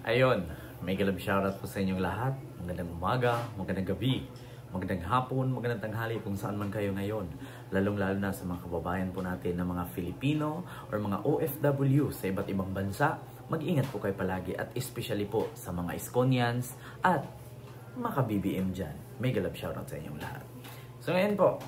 Ayun, may galab shoutout po sa inyong lahat. Magandang umaga, magandang gabi, magandang hapon, magandang tanghali kung saan man kayo ngayon. Lalong-lalo na sa mga kababayan po natin na mga Filipino or mga OFW sa iba't ibang bansa. Mag-ingat po kayo palagi at especially po sa mga Iskonians at mga ka-BBM dyan. May galab shoutout sa inyong lahat. So ngayon po,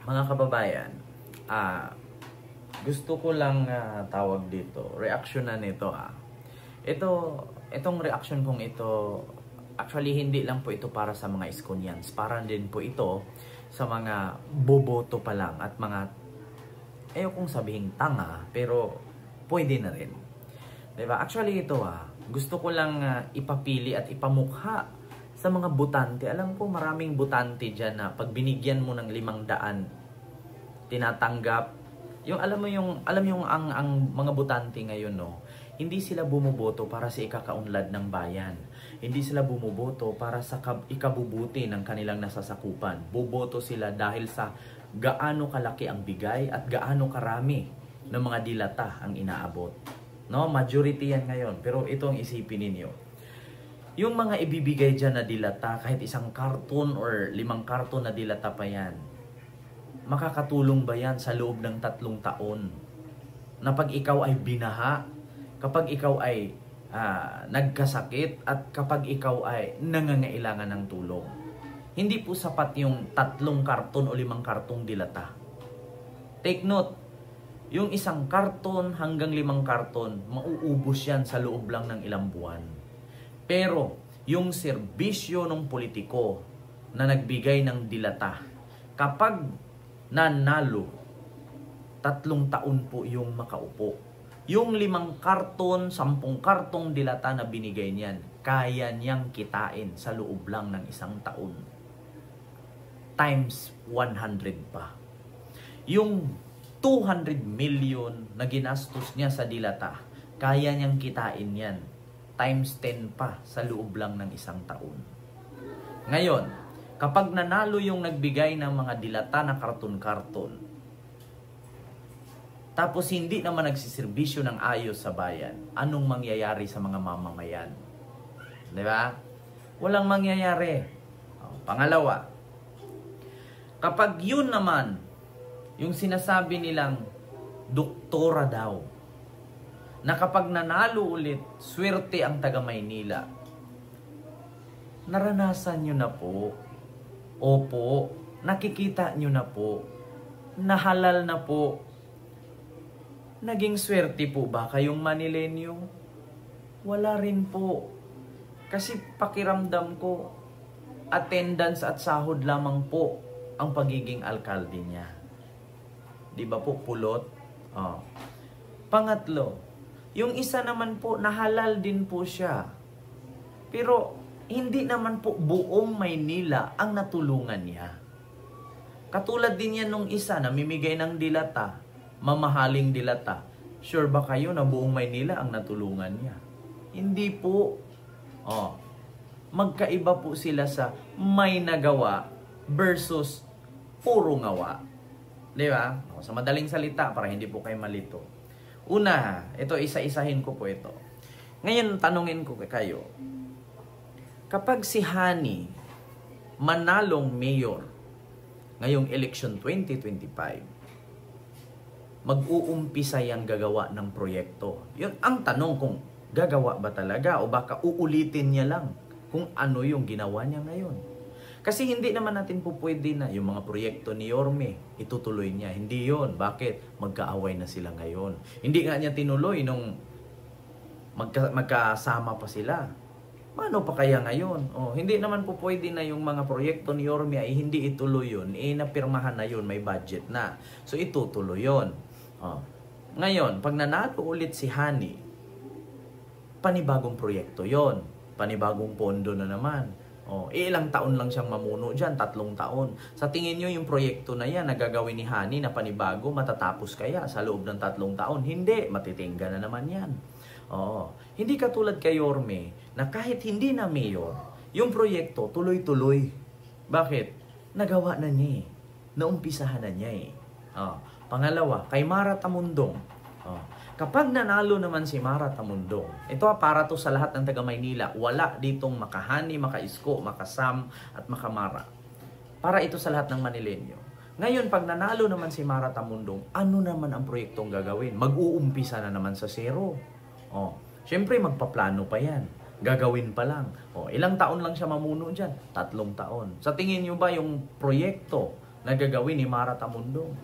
mga kababayan, gusto ko lang tawag dito, reaction na nito Itong reaction kong ito, actually hindi lang po ito para sa mga Iskonians. Para din po ito sa mga boboto pa lang at mga, ayokong sabihin tanga, pero pwede na rin. Diba? Actually ito gusto ko lang ipapili at ipamukha sa mga botante. Alam ko maraming botante dyan na pag binigyan mo ng 500, tinatanggap. Alam mo yung ang mga botante ngayon, no? Hindi sila bumoboto para sa ikakaunlad ng bayan. Hindi sila bumoboto para sa ikabubuti ng kanilang nasasakupan. Boboto sila dahil sa gaano kalaki ang bigay at gaano karami ng mga dilata ang inaabot. No, majority yan ngayon. Pero ito ang isipin ninyo. Yung mga ibibigay dyan na dilata, kahit isang karton or 5 karton na dilata pa yan, makakatulong ba yan sa loob ng 3 taon? Na pag ikaw ay binaha, kapag ikaw ay nagkasakit at kapag ikaw ay nangangailangan ng tulong. Hindi po sapat yung 3 karton o 5 kartong dilata. Take note, yung 1 karton hanggang 5 karton, mauubos yan sa loob lang ng ilang buwan. Pero yung serbisyo ng politiko na nagbigay ng dilata, kapag nanalo, 3 taon po yung makaupo. Yung 5 karton, 10 kartong dilata na binigay niyan, kaya niyang kitain sa loob lang ng 1 taon. Times 100 pa. Yung 200 million na ginastos niya sa dilata, kaya niyang kitain yan. Times 10 pa sa loob lang ng 1 taon. Ngayon, kapag nanalo yung nagbigay ng mga dilata na karton-karton, tapos hindi naman nagsiservisyo ng ayos sa bayan, anong mangyayari sa mga mamamayan? Diba? Walang mangyayari. Pangalawa, kapag yun naman, yung sinasabi nilang doktora daw, na kapag nanalo ulit, swerte ang taga Maynila. Naranasan nyo na po. Opo, nakikita nyo na po. Nahalal na po. Naging swerte po ba kayong Manilenyo? Wala rin po. Kasi pakiramdam ko, attendance at sahod lamang po ang pagiging alkalde niya. Di ba po, pulot? Pangatlo, yung isa naman po, nahalal din po siya. Pero hindi naman po buong Maynila ang natulungan niya. Katulad din yan nung isa na mimigay ng dilata, mamahaling dilata. Sure ba kayo na buong Maynila ang natulungan niya? Hindi po. Magkaiba po sila sa may nagawa versus puro ngawa. Di ba? Sa madaling salita, para hindi po kayo malito. Una, ito isa-isahin ko po ito. Ngayon, tanungin ko kayo. Kapag si Hani manalong mayor ngayong election 2025, mag-uumpisa yang gagawa ng proyekto. Yun ang tanong, kung gagawa ba talaga o baka uulitin niya lang kung ano yung ginawa niya ngayon. Kasi hindi naman natin po pwede na yung mga proyekto ni Yorme, itutuloy niya. Hindi yon. Bakit? Magkaaway na sila ngayon. Hindi nga niya tinuloy nung magkasama pa sila. Paano pa kaya ngayon? Hindi naman po pwede na yung mga proyekto ni Yorme ay hindi ituloy yun. Napirmahan na yun, may budget na. So itutuloy yun. Ngayon, pag nanalo ulit si Hani, panibagong proyekto yon, panibagong pondo na naman. Ilang taon lang siyang mamuno dyan, 3 taon. Sa tingin nyo yung proyekto na yan na gagawin ni Hani na panibago, matatapos kaya sa loob ng 3 taon? Hindi, matitingga na naman yan. Hindi katulad kay Yorme na kahit hindi na mayor, yung proyekto tuloy-tuloy. Bakit? Nagawa na niya Naumpisahan na niya Pangalawa, kay Mara Tamundong. Kapag nanalo naman si Mara Tamundong, ito para to sa lahat ng taga Maynila, wala ditong makahani, makaisko, makasam at makamara. Para ito sa lahat ng Manilenyo. Ngayon, pag nanalo naman si Mara Tamundong, ano naman ang proyektong gagawin? Mag-uumpisa na naman sa zero. Siyempre magpaplano pa yan. Gagawin pa lang. Ilang taon lang siya mamuno dyan? 3 taon. Sa tingin nyo ba yung proyekto na gagawin ni Mara Tamundong?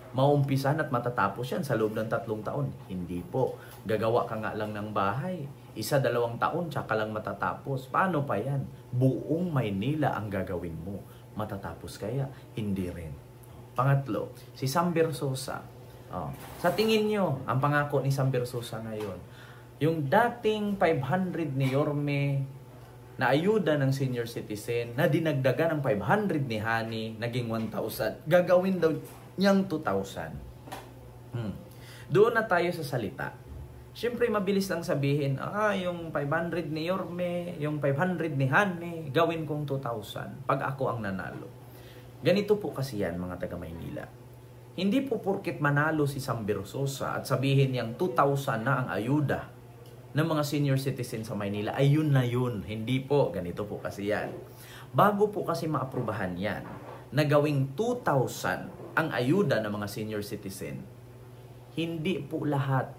Maumpisan at matatapos yan sa loob ng 3 taon? Hindi po. Gagawa ka nga lang ng bahay. 1-2 taon, tsaka lang matatapos. Paano pa yan? Buong Maynila ang gagawin mo. Matatapos kaya? Hindi rin. Pangatlo, si Sam Bersosa. Sa tingin nyo, ang pangako ni Sam Bersosa ngayon, yung dating 500 ni Yorme na ayuda ng senior citizen, na dinagdagan ng 500 ni Hani, naging 1,000. Gagawin daw niyang 2,000. Doon na tayo sa salita. Siyempre, mabilis lang sabihin, yung 500 ni Yorme, yung 500 ni Hani, gawin kong 2,000 pag ako ang nanalo. Ganito po kasi yan, mga taga Maynila. Hindi po porket manalo si Sam Bersosa at sabihin niyang 2,000 na ang ayuda ng mga senior citizen sa Maynila, ay yun na yun. Hindi po, ganito po kasi yan. Bago po kasi maaprubahan yan, na gawing 2,000 ang ayuda ng mga senior citizen, hindi po lahat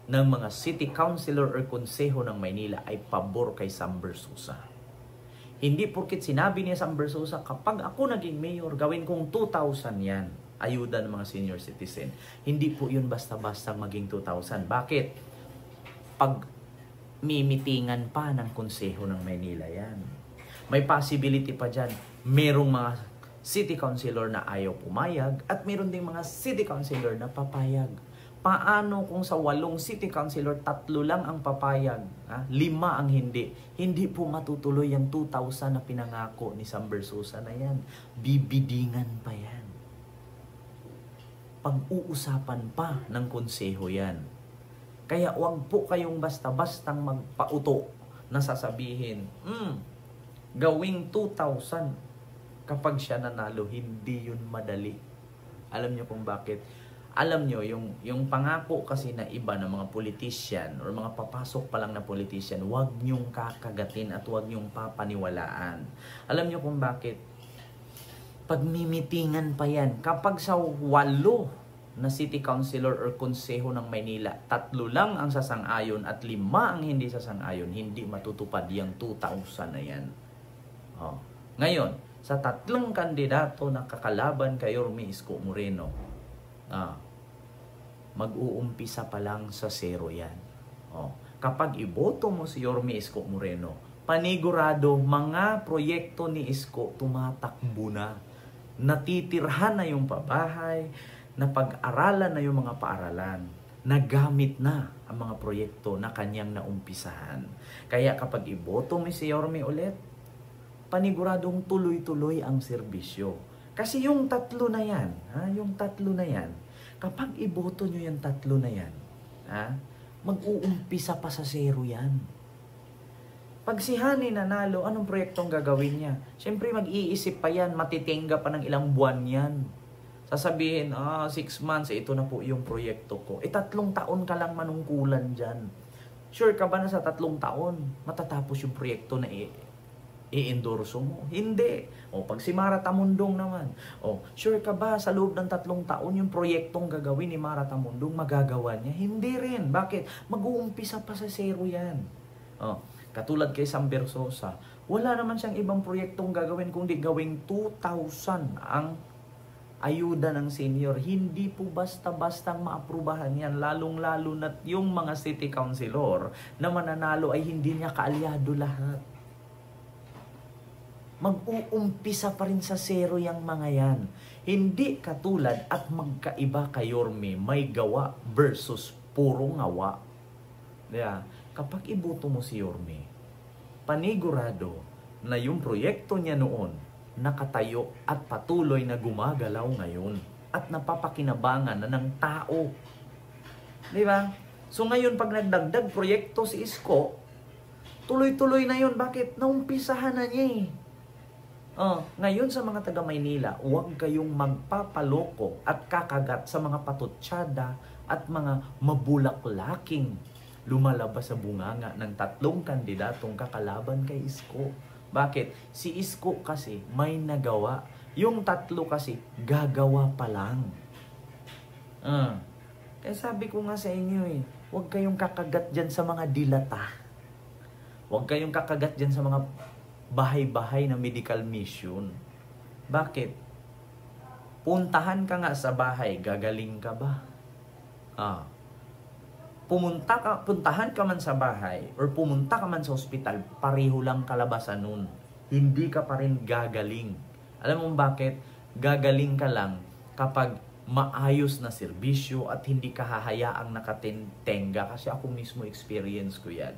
ng mga city councilor or konseho ng Maynila ay pabor kay Sam Bersosa. Hindi porket sinabi niya Sam Bersosa, kapag ako naging mayor, gawin kong 2,000 yan, ayuda ng mga senior citizen. Hindi po yun basta-basta maging 2,000. Bakit? Pag mimitingan pa ng konseho ng Maynila yan. May possibility pa dyan. Merong mga city councilor na ayaw pumayag at meron ding mga city councilor na papayag. Paano kung sa 8 city councilor, 3 lang ang papayag, 5 ang hindi? Hindi po matutuloy yung 2,000 na pinangako ni Sam Bersosa na yan. Bibidingan pa yan. Pag-uusapan pa ng konseho yan. Kaya wag po kayong basta-bastang magpauto na sasabihin, gawing 2,000 kapag siya nanalo. Hindi yun madali. Alam nyo kung bakit? Alam nyo, yung pangako kasi na iba ng mga politician or mga papasok pa lang na politician, wag nyong kakagatin at wag nyong papaniwalaan. Alam nyo kung bakit? Pagmimitingan pa yan. Kapag sa 8 na city councilor or konseho ng Maynila, 3 lang ang sasang-ayon at 5 ang hindi sasang-ayon, hindi matutupad yung 2,000 na yan. Ngayon, sa 3 kandidato na kakalaban kay Yorme Isko Moreno, mag-uumpisa pa lang sa 0 yan. Kapag iboto mo si Yorme Isko Moreno, panigurado, mga proyekto ni Isko tumatakbo na. Natitirhan na yung pabahay, napag-aralan na yung mga paaralan, nagamit na ang mga proyekto na kanyang naumpisahan. Kaya kapag iboto mo si Yorme ulit, paniguradong tuloy-tuloy ang serbisyo. Kasi yung 3 na yan, yung 3 na yan, kapag iboto nyo yung 3 na yan, mag-uumpisa pa sa 0 yan. Pag si Hani nanalo, anong proyektong gagawin niya? Siyempre mag-iisip pa yan, matitingga pa ng ilang buwan yan. Sasabihin, 6 months, ito na po yung proyekto ko. 3 taon ka lang manungkulan dyan. Sure ka ba na sa 3 taon, matatapos yung proyekto na i-endorso mo? Hindi. Pag si Mara Tamundong naman, sure ka ba sa loob ng 3 taon yung proyektong gagawin ni Mara Tamundong magagawa niya? Hindi rin. Bakit? Mag-uumpisa pa sa 0 yan. Katulad kay Sam Bersosa, wala naman siyang ibang proyektong gagawin kundi gawing 2,000 ang ayuda ng senior. Hindi po basta-bastang maaprubahan yan, lalong-lalo na yung mga city councilor na mananalo ay hindi niya kaalyado lahat. Mag-uumpisa pa rin sa 0 yung mga yan. Hindi katulad at magkaiba kay Yorme, may gawa versus puro ngawa. Kapag iboto mo si Yorme, panigurado na yung proyekto niya noon nakatayo at patuloy na gumagalaw ngayon at napapakinabangan na ng tao. Di ba? So ngayon pag nagdagdag proyekto si Isko, tuloy-tuloy na yun. Bakit? Naumpisahan na niya eh. Ngayon sa mga taga Maynila, huwag kayong magpapaloko at kakagat sa mga patutsyada at mga mabulaklaking lumalabas sa bunganga ng 3 kandidatong kakalaban kay Isko. Bakit? Si Isko kasi may nagawa. Yung 3 kasi gagawa pa lang. Kaya sabi ko nga sa inyo huwag kayong kakagat dyan sa mga dilata. Huwag kayong kakagat dyan sa mga bahay-bahay na medical mission. Bakit? Puntahan ka nga sa bahay, gagaling ka ba? Puntahan ka man sa bahay or pumunta ka man sa ospital, pareho lang kalabasan nun. Hindi ka pa rin gagaling. Alam mo bakit? Gagaling ka lang kapag maayos na serbisyo at hindi ka hahayaang nakatenga. Kasi ako mismo experience ko yan.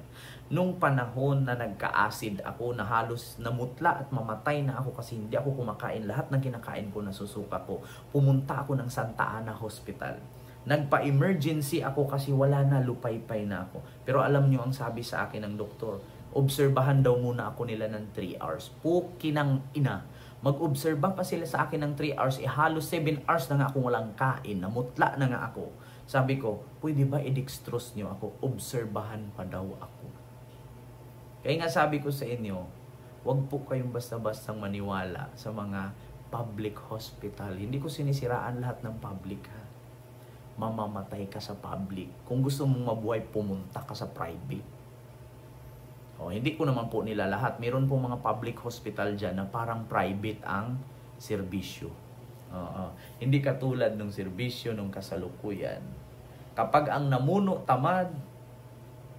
Nung panahon na nagka-acid ako, na halos namutla at mamatay na ako kasi hindi ako kumakain. Lahat ng kinakain ko nasusuka ko. Pumunta ako ng Santa Ana Hospital. Nagpa-emergency ako kasi wala na, lupay-pay na ako. Pero alam nyo ang sabi sa akin ng doktor, obserbahan daw muna ako nila ng 3 hours. Pukinang ina. Mag-obserba pa sila sa akin ng 3 hours, halos 7 hours na nga akong walang kain, namutla na nga ako. Sabi ko, pwede ba i-dextrose nyo ako? Obserbahan pa daw ako. Kaya nga sabi ko sa inyo, wag po kayong basta-bastang maniwala sa mga public hospital. Hindi ko sinisiraan lahat ng public ha. Mamamatay ka sa public. Kung gusto mong mabuhay, pumunta ka sa private. Hindi ko naman po nila lahat. Meron po mga public hospital dyan na parang private ang serbisyo. Hindi katulad ng serbisyo ng kasalukuyan. Kapag ang namuno tamad,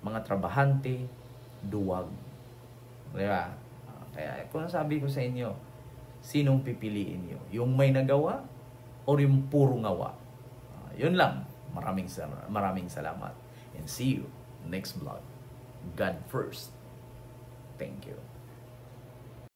mga trabahante, duwag. Diba? Kaya kung sabi ko sa inyo, sinong pipiliin nyo? Yung may nagawa o yung puro ngawa? Yun lang. Maraming salamat. And see you next vlog. God first. Thank you.